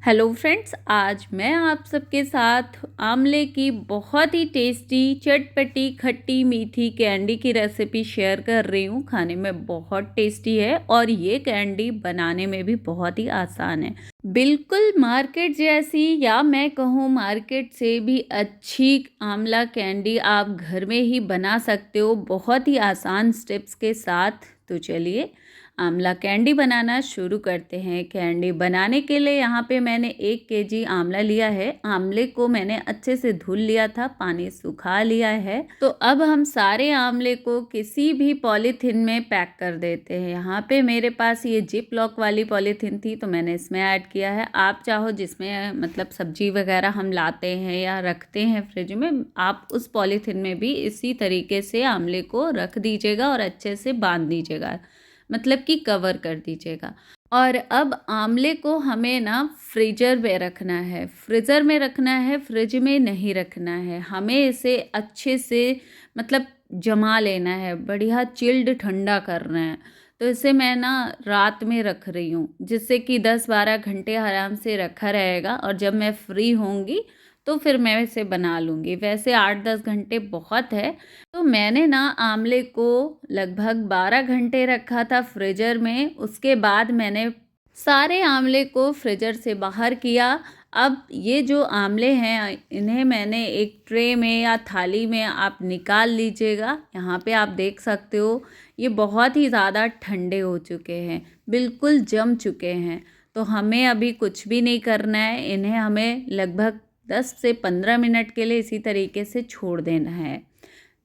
Hello friends, आज मैं आप सबके साथ आंवले की बहुत ही टेस्टी चटपटी खट्टी मीठी कैंडी की रेसिपी शेयर कर रही हूँ। खाने में बहुत टेस्टी है और ये कैंडी बनाने में भी बहुत ही आसान है। बिल्कुल मार्केट जैसी या मैं कहूँ मार्केट से भी अच्छी आंवला कैंडी आप घर में ही बना सकते हो बहुत ही आसान स्टेप्स के साथ। तो चलिए आंवला कैंडी बनाना शुरू करते हैं। कैंडी बनाने के लिए यहाँ पे मैंने 1 केजी आंवला लिया है। आंवले को मैंने अच्छे से धुल लिया था, पानी सुखा लिया है। तो अब हम सारे आंवले को किसी भी पॉलीथीन में पैक कर देते हैं। यहाँ पे मेरे पास ये जिप लॉक वाली पॉलीथीन थी तो मैंने इसमें ऐड किया है। आप चाहो जिसमें मतलब सब्जी वगैरह हम लाते हैं या रखते हैं फ्रिज में, आप उस पॉलीथीन में भी इसी तरीके से आंवले को रख दीजिएगा और अच्छे से बांध दीजिएगा, मतलब कि कवर कर दीजिएगा। और अब आंवले को हमें ना फ्रीजर में रखना है, फ्रीज़र में रखना है, फ्रिज में नहीं रखना है। हमें इसे अच्छे से मतलब जमा लेना है, बढ़िया चिल्ड ठंडा करना है। तो इसे मैं ना रात में रख रही हूँ जिससे कि 10-12 घंटे आराम से रखा रहेगा और जब मैं फ्री होंगी तो फिर मैं इसे बना लूँगी। वैसे 8-10 घंटे बहुत है। तो मैंने ना आंवले को लगभग 12 घंटे रखा था फ्रीजर में। उसके बाद मैंने सारे आंवले को फ्रीजर से बाहर किया। अब ये जो आंवले हैं इन्हें मैंने एक ट्रे में या थाली में आप निकाल लीजिएगा। यहाँ पे आप देख सकते हो ये बहुत ही ज़्यादा ठंडे हो चुके हैं, बिल्कुल जम चुके हैं। तो हमें अभी कुछ भी नहीं करना है, इन्हें हमें लगभग 10 से 15 मिनट के लिए इसी तरीके से छोड़ देना है।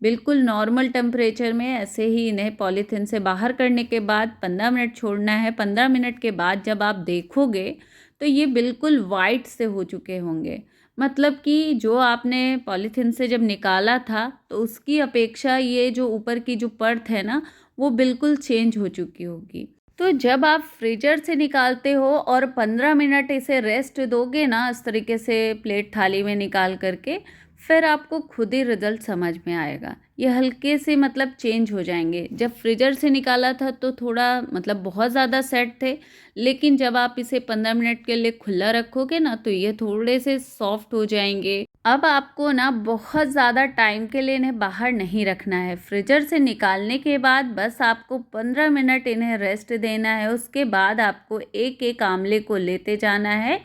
बिल्कुल नॉर्मल टेम्परेचर में ऐसे ही इन्हें पॉलीथीन से बाहर करने के बाद 15 मिनट छोड़ना है। 15 मिनट के बाद जब आप देखोगे तो ये बिल्कुल वाइट से हो चुके होंगे, मतलब कि जो आपने पॉलीथीन से जब निकाला था तो उसकी अपेक्षा ये जो ऊपर की जो परत है ना वो बिल्कुल चेंज हो चुकी होगी। तो जब आप फ्रीजर से निकालते हो और 15 मिनट इसे रेस्ट दोगे ना इस तरीके से प्लेट थाली में निकाल करके, फिर आपको खुद ही रिजल्ट समझ में आएगा। ये हल्के से मतलब चेंज हो जाएंगे। जब फ्रीजर से निकाला था तो थोड़ा मतलब बहुत ज़्यादा सेट थे, लेकिन जब आप इसे 15 मिनट के लिए खुला रखोगे ना तो ये थोड़े से सॉफ्ट हो जाएंगे। अब आपको ना बहुत ज़्यादा टाइम के लिए इन्हें बाहर नहीं रखना है। फ्रीजर से निकालने के बाद बस आपको 15 मिनट इन्हें रेस्ट देना है। उसके बाद आपको एक एक आंवले को लेते जाना है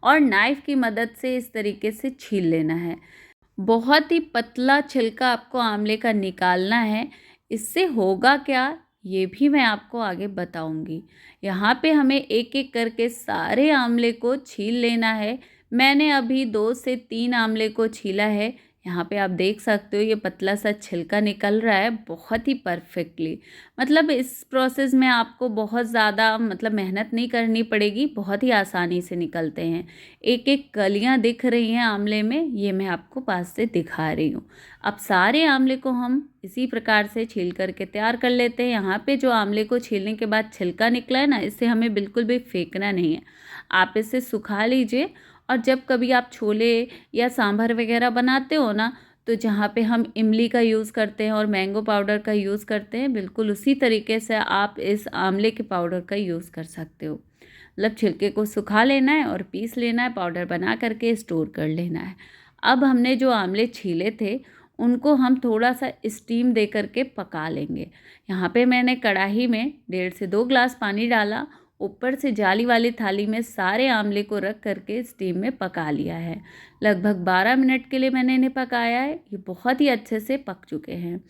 और नाइफ़ की मदद से इस तरीके से छील लेना है। बहुत ही पतला छिलका आपको आंवले का निकालना है। इससे होगा क्या ये भी मैं आपको आगे बताऊंगी। यहाँ पे हमें एक एक करके सारे आंवले को छील लेना है। मैंने अभी 2 से 3 आंवले को छीला है। यहाँ पे आप देख सकते हो ये पतला सा छिलका निकल रहा है बहुत ही परफेक्टली। मतलब इस प्रोसेस में आपको बहुत ज़्यादा मतलब मेहनत नहीं करनी पड़ेगी, बहुत ही आसानी से निकलते हैं। एक एक कलियाँ दिख रही हैं आंवले में, ये मैं आपको पास से दिखा रही हूँ। अब सारे आंवले को हम इसी प्रकार से छील करके तैयार कर लेते हैं। यहाँ पे जो आंवले को छीलने के बाद छिलका निकला है ना, इसे हमें बिल्कुल भी फेंकना नहीं है। आप इसे सुखा लीजिए और जब कभी आप छोले या सांभर वगैरह बनाते हो ना, तो जहाँ पे हम इमली का यूज़ करते हैं और मैंगो पाउडर का यूज़ करते हैं, बिल्कुल उसी तरीके से आप इस आंवले के पाउडर का यूज़ कर सकते हो। मतलब छिलके को सुखा लेना है और पीस लेना है, पाउडर बना करके स्टोर कर लेना है। अब हमने जो आंवले छीले थे उनको हम थोड़ा सा स्टीम दे करके पका लेंगे। यहाँ पे मैंने कढ़ाई में 1.5 से 2 ग्लास पानी डाला, ऊपर से जाली वाली थाली में सारे आंवले को रख करके स्टीम में पका लिया है। लगभग 12 मिनट के लिए मैंने इन्हें पकाया है। ये बहुत ही अच्छे से पक चुके हैं।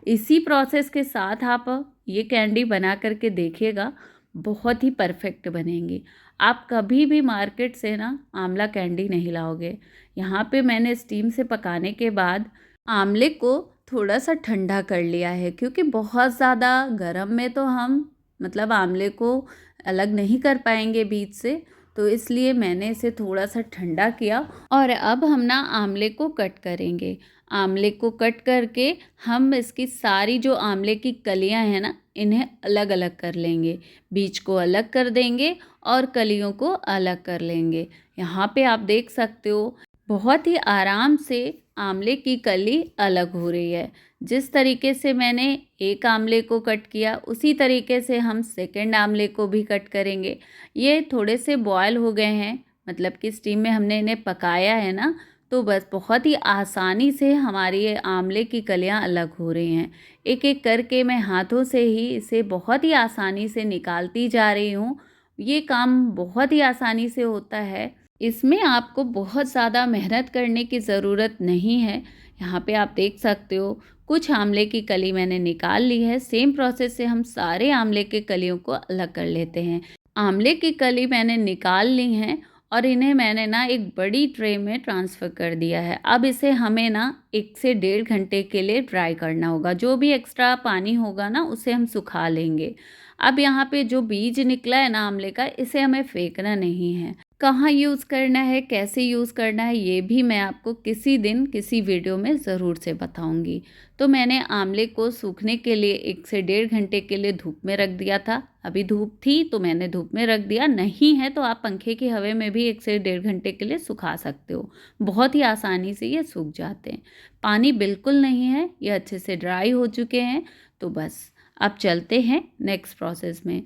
इसी प्रोसेस के साथ आप ये कैंडी बना करके देखिएगा, बहुत ही परफेक्ट बनेंगी। आप कभी भी मार्केट से ना आंवला कैंडी नहीं लाओगे। यहाँ पे मैंने स्टीम से पकाने के बाद आंवले को थोड़ा सा ठंडा कर लिया है, क्योंकि बहुत ज़्यादा गर्म में तो हम मतलब आंवले को अलग नहीं कर पाएंगे बीज से, तो इसलिए मैंने इसे थोड़ा सा ठंडा किया। और अब हम ना आंवले को कट करेंगे। आंवले को कट करके हम इसकी सारी जो आंवले की कलियां हैं ना इन्हें अलग अलग कर लेंगे। बीज को अलग कर देंगे और कलियों को अलग कर लेंगे। यहाँ पे आप देख सकते हो बहुत ही आराम से आंवले की कली अलग हो रही है। जिस तरीके से मैंने एक आंवले को कट किया उसी तरीके से हम सेकंड आंवले को भी कट करेंगे। ये थोड़े से बॉयल हो गए हैं, मतलब कि स्टीम में हमने इन्हें पकाया है ना, तो बस बहुत ही आसानी से हमारी ये आंवले की कलियां अलग हो रही हैं। एक एक करके मैं हाथों से ही इसे बहुत ही आसानी से निकालती जा रही हूँ। ये काम बहुत ही आसानी से होता है। इसमें आपको बहुत ज़्यादा मेहनत करने की ज़रूरत नहीं है। यहाँ पे आप देख सकते हो कुछ आंवले की कली मैंने निकाल ली है। सेम प्रोसेस से हम सारे आंवले के कलियों को अलग कर लेते हैं। आंवले की कली मैंने निकाल ली हैं और इन्हें मैंने ना एक बड़ी ट्रे में ट्रांसफ़र कर दिया है। अब इसे हमें ना 1 से 1.5 घंटे के लिए ड्राई करना होगा। जो भी एक्स्ट्रा पानी होगा ना उसे हम सुखा लेंगे। अब यहाँ पे जो बीज निकला है ना आंवले का, इसे हमें फेंकना नहीं है। कहाँ यूज़ करना है, कैसे यूज़ करना है, ये भी मैं आपको किसी दिन किसी वीडियो में ज़रूर से बताऊँगी। तो मैंने आंवले को सूखने के लिए 1 से 1.5 घंटे के लिए धूप में रख दिया था। अभी धूप थी तो मैंने धूप में रख दिया, नहीं है तो आप पंखे की हवा में भी 1 से 1.5 घंटे के लिए सुखा सकते हो। बहुत ही आसानी से ये सूख जाते हैं। पानी बिल्कुल नहीं है, ये अच्छे से ड्राई हो चुके हैं। तो बस अब चलते हैं नेक्स्ट प्रोसेस में।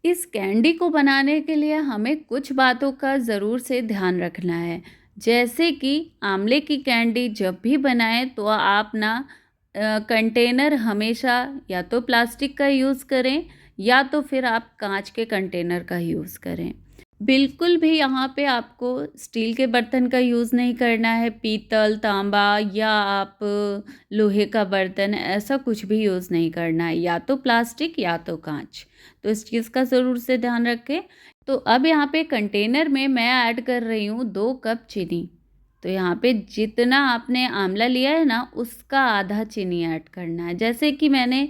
इस कैंडी को बनाने के लिए हमें कुछ बातों का ज़रूर से ध्यान रखना है। जैसे कि आंवले की कैंडी जब भी बनाएं तो आप ना कंटेनर हमेशा या तो प्लास्टिक का यूज़ करें या तो फिर आप कांच के कंटेनर का यूज़ करें। बिल्कुल भी यहाँ पे आपको स्टील के बर्तन का यूज़ नहीं करना है, पीतल, तांबा या आप लोहे का बर्तन, ऐसा कुछ भी यूज़ नहीं करना है, या तो प्लास्टिक या तो कांच। तो इस चीज़ का ज़रूर से ध्यान रखें। तो अब यहाँ पे कंटेनर में मैं ऐड कर रही हूँ 2 कप चीनी। तो यहाँ पे जितना आपने आंवला लिया है ना, उसका आधा चीनी ऐड करना है। जैसे कि मैंने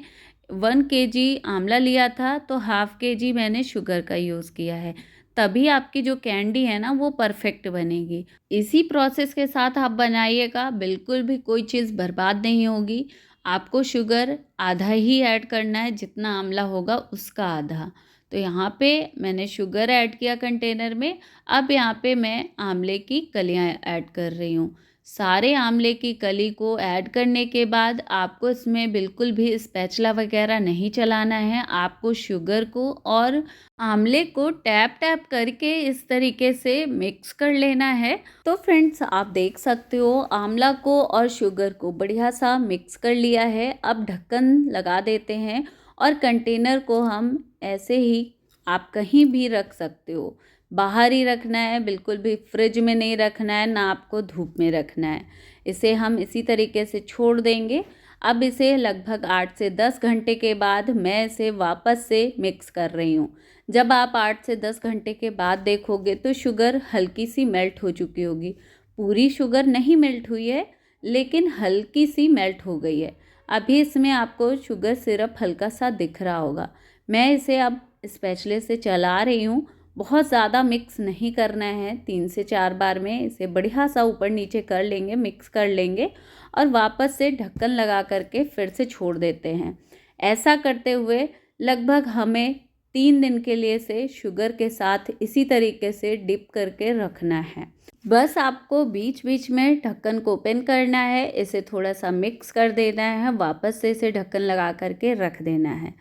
1 केजी आंवला लिया था तो हाफ़ केजी मैंने शुगर का यूज़ किया है। तभी आपकी जो कैंडी है ना वो परफेक्ट बनेगी। इसी प्रोसेस के साथ आप बनाइएगा, बिल्कुल भी कोई चीज़ बर्बाद नहीं होगी। आपको शुगर आधा ही ऐड करना है, जितना आंवला होगा उसका आधा। तो यहाँ पे मैंने शुगर ऐड किया कंटेनर में। अब यहाँ पे मैं आंवले की कलियाँ ऐड कर रही हूँ। सारे आंवले की कली को ऐड करने के बाद आपको इसमें बिल्कुल भी स्पैचुला वगैरह नहीं चलाना है। आपको शुगर को और आंवले को टैप टैप करके इस तरीके से मिक्स कर लेना है। तो फ्रेंड्स आप देख सकते हो आंवला को और शुगर को बढ़िया सा मिक्स कर लिया है। अब ढक्कन लगा देते हैं और कंटेनर को हम ऐसे ही आप कहीं भी रख सकते हो। बाहर ही रखना है, बिल्कुल भी फ्रिज में नहीं रखना है, ना आपको धूप में रखना है। इसे हम इसी तरीके से छोड़ देंगे। अब इसे लगभग 8 से 10 घंटे के बाद मैं इसे वापस से मिक्स कर रही हूँ। जब आप 8 से 10 घंटे के बाद देखोगे तो शुगर हल्की सी मेल्ट हो चुकी होगी। पूरी शुगर नहीं मेल्ट हुई है, लेकिन हल्की सी मेल्ट हो गई है। अभी इसमें आपको शुगर सिरप हल्का सा दिख रहा होगा। मैं इसे अब स्पैचुले से चला रही हूँ। बहुत ज़्यादा मिक्स नहीं करना है, 3 से 4 बार में इसे बढ़िया सा ऊपर नीचे कर लेंगे, मिक्स कर लेंगे और वापस से ढक्कन लगा करके फिर से छोड़ देते हैं। ऐसा करते हुए लगभग हमें 3 दिन के लिए से शुगर के साथ इसी तरीके से डिप करके रखना है। बस आपको बीच बीच में ढक्कन को ओपन करना है, इसे थोड़ा सा मिक्स कर देना है, वापस से इसे ढक्कन लगा करके रख देना है।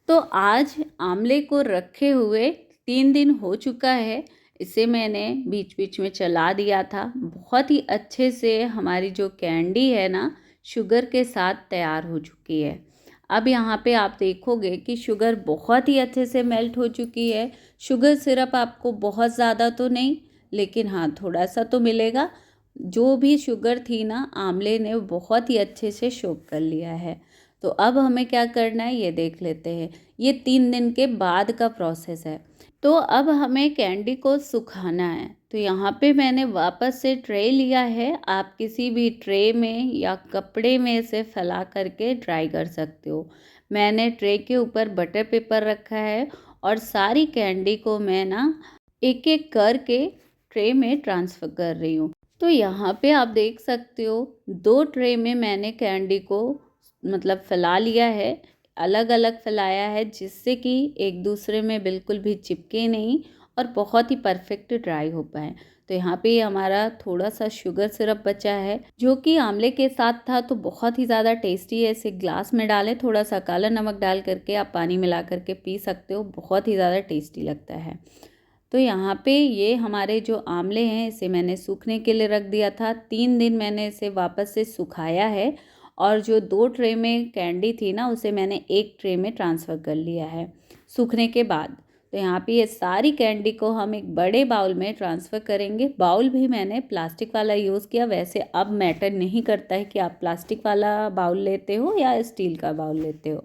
तो आज आंवले को रखे हुए 3 दिन हो चुका है। इसे मैंने बीच बीच में चला दिया था। बहुत ही अच्छे से हमारी जो कैंडी है ना शुगर के साथ तैयार हो चुकी है। अब यहाँ पे आप देखोगे कि शुगर बहुत ही अच्छे से मेल्ट हो चुकी है। शुगर सिरप आपको बहुत ज़्यादा तो नहीं, लेकिन हाँ थोड़ा सा तो मिलेगा। जो भी शुगर थी ना आंवले ने बहुत ही अच्छे से सोख कर लिया है। तो अब हमें क्या करना है ये देख लेते हैं। ये 3 दिन के बाद का प्रोसेस है। तो अब हमें कैंडी को सुखाना है। तो यहाँ पे मैंने वापस से ट्रे लिया है। आप किसी भी ट्रे में या कपड़े में इसे फैला करके ड्राई कर सकते हो। मैंने ट्रे के ऊपर बटर पेपर रखा है और सारी कैंडी को मैं ना एक एक करके ट्रे में ट्रांसफ़र कर रही हूँ। तो यहाँ पे आप देख सकते हो 2 ट्रे में मैंने कैंडी को मतलब फैला लिया है, अलग अलग फैलाया है, जिससे कि एक दूसरे में बिल्कुल भी चिपके नहीं और बहुत ही परफेक्ट ड्राई हो पाए। तो यहाँ पे हमारा थोड़ा सा शुगर सिरप बचा है जो कि आंवले के साथ था, तो बहुत ही ज़्यादा टेस्टी है। इसे ग्लास में डालें, थोड़ा सा काला नमक डाल करके आप पानी मिला करके पी सकते हो, बहुत ही ज़्यादा टेस्टी लगता है। तो यहाँ पे ये हमारे जो आंवले हैं इसे मैंने सूखने के लिए रख दिया था। 3 दिन मैंने इसे वापस से सुखाया है और जो 2 ट्रे में कैंडी थी ना उसे मैंने 1 ट्रे में ट्रांसफ़र कर लिया है सूखने के बाद। तो यहाँ पे ये सारी कैंडी को हम एक बड़े बाउल में ट्रांसफ़र करेंगे। बाउल भी मैंने प्लास्टिक वाला यूज़ किया। वैसे अब मैटर नहीं करता है कि आप प्लास्टिक वाला बाउल लेते हो या स्टील का बाउल लेते हो,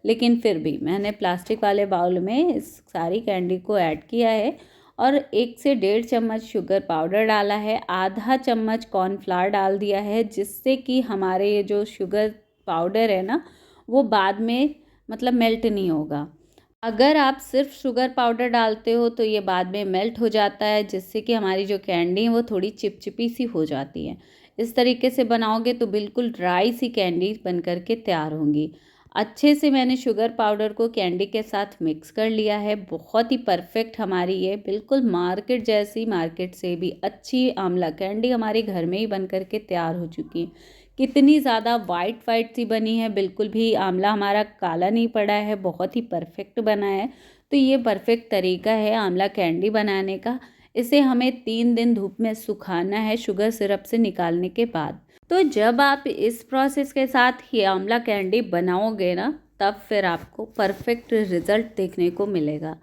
लेकिन फिर भी मैंने प्लास्टिक वाले बाउल में इस सारी कैंडी को ऐड किया है और 1 से 1.5 चम्मच शुगर पाउडर डाला है, आधा चम्मच कॉर्नफ्लावर डाल दिया है, जिससे कि हमारे ये जो शुगर पाउडर है ना वो बाद में मतलब मेल्ट नहीं होगा। अगर आप सिर्फ शुगर पाउडर डालते हो तो ये बाद में मेल्ट हो जाता है, जिससे कि हमारी जो कैंडी है वो थोड़ी चिपचिपी सी हो जाती है। इस तरीके से बनाओगे तो बिल्कुल ड्राई सी कैंडी बन कर के तैयार होंगी। अच्छे से मैंने शुगर पाउडर को कैंडी के साथ मिक्स कर लिया है। बहुत ही परफेक्ट हमारी ये बिल्कुल मार्केट जैसी, मार्केट से भी अच्छी आंवला कैंडी हमारे घर में ही बन कर के तैयार हो चुकी है। कितनी ज़्यादा वाइट वाइट सी बनी है, बिल्कुल भी आंवला हमारा काला नहीं पड़ा है, बहुत ही परफेक्ट बना है। तो ये परफेक्ट तरीका है आंवला कैंडी बनाने का। इसे हमें 3 दिन धूप में सुखाना है शुगर सिरप से निकालने के बाद। तो जब आप इस प्रोसेस के साथ ये आंवला कैंडी बनाओगे ना, तब फिर आपको परफेक्ट रिज़ल्ट देखने को मिलेगा।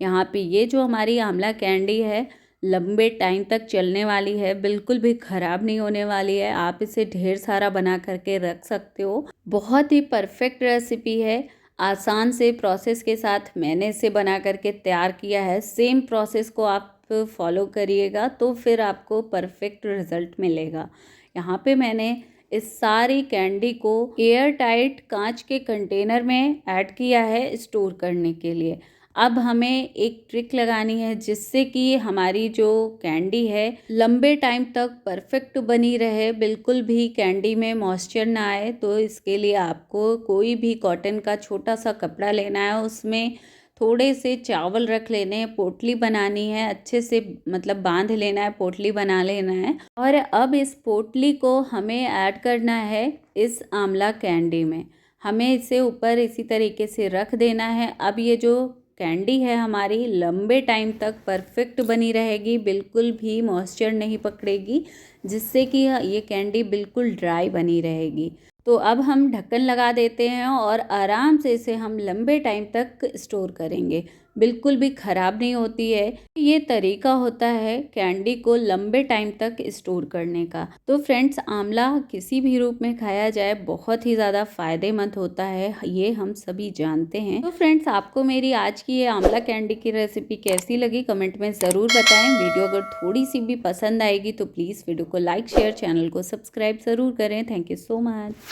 यहाँ पे ये जो हमारी आंवला कैंडी है लंबे टाइम तक चलने वाली है, बिल्कुल भी ख़राब नहीं होने वाली है। आप इसे ढेर सारा बना करके रख सकते हो। बहुत ही परफेक्ट रेसिपी है। आसान से प्रोसेस के साथ मैंने इसे बना करके तैयार किया है। सेम प्रोसेस को आप फॉलो करिएगा तो फिर आपको परफेक्ट रिज़ल्ट मिलेगा। यहाँ पे मैंने इस सारी कैंडी को एयर टाइट कांच के कंटेनर में ऐड किया है स्टोर करने के लिए। अब हमें एक ट्रिक लगानी है जिससे कि हमारी जो कैंडी है लंबे टाइम तक परफेक्ट बनी रहे, बिल्कुल भी कैंडी में मॉइस्चर ना आए। तो इसके लिए आपको कोई भी कॉटन का छोटा सा कपड़ा लेना है, उसमें थोड़े से चावल रख लेने हैं, पोटली बनानी है, अच्छे से मतलब बांध लेना है, पोटली बना लेना है। और अब इस पोटली को हमें ऐड करना है इस आंवला कैंडी में। हमें इसे ऊपर इसी तरीके से रख देना है। अब ये जो कैंडी है हमारी लंबे टाइम तक परफेक्ट बनी रहेगी, बिल्कुल भी मॉइस्चर नहीं पकड़ेगी, जिससे कि ये कैंडी बिल्कुल ड्राई बनी रहेगी। तो अब हम ढक्कन लगा देते हैं और आराम से इसे हम लंबे टाइम तक स्टोर करेंगे, बिल्कुल भी ख़राब नहीं होती है। ये तरीका होता है कैंडी को लंबे टाइम तक स्टोर करने का। तो फ्रेंड्स, आंवला किसी भी रूप में खाया जाए बहुत ही ज़्यादा फ़ायदेमंद होता है, ये हम सभी जानते हैं। तो फ्रेंड्स, आपको मेरी आज की ये आंवला कैंडी की रेसिपी कैसी लगी कमेंट में ज़रूर बताएं। वीडियो अगर थोड़ी सी भी पसंद आएगी तो प्लीज़ वीडियो को लाइक शेयर, चैनल को सब्सक्राइब ज़रूर करें। Thank you so much.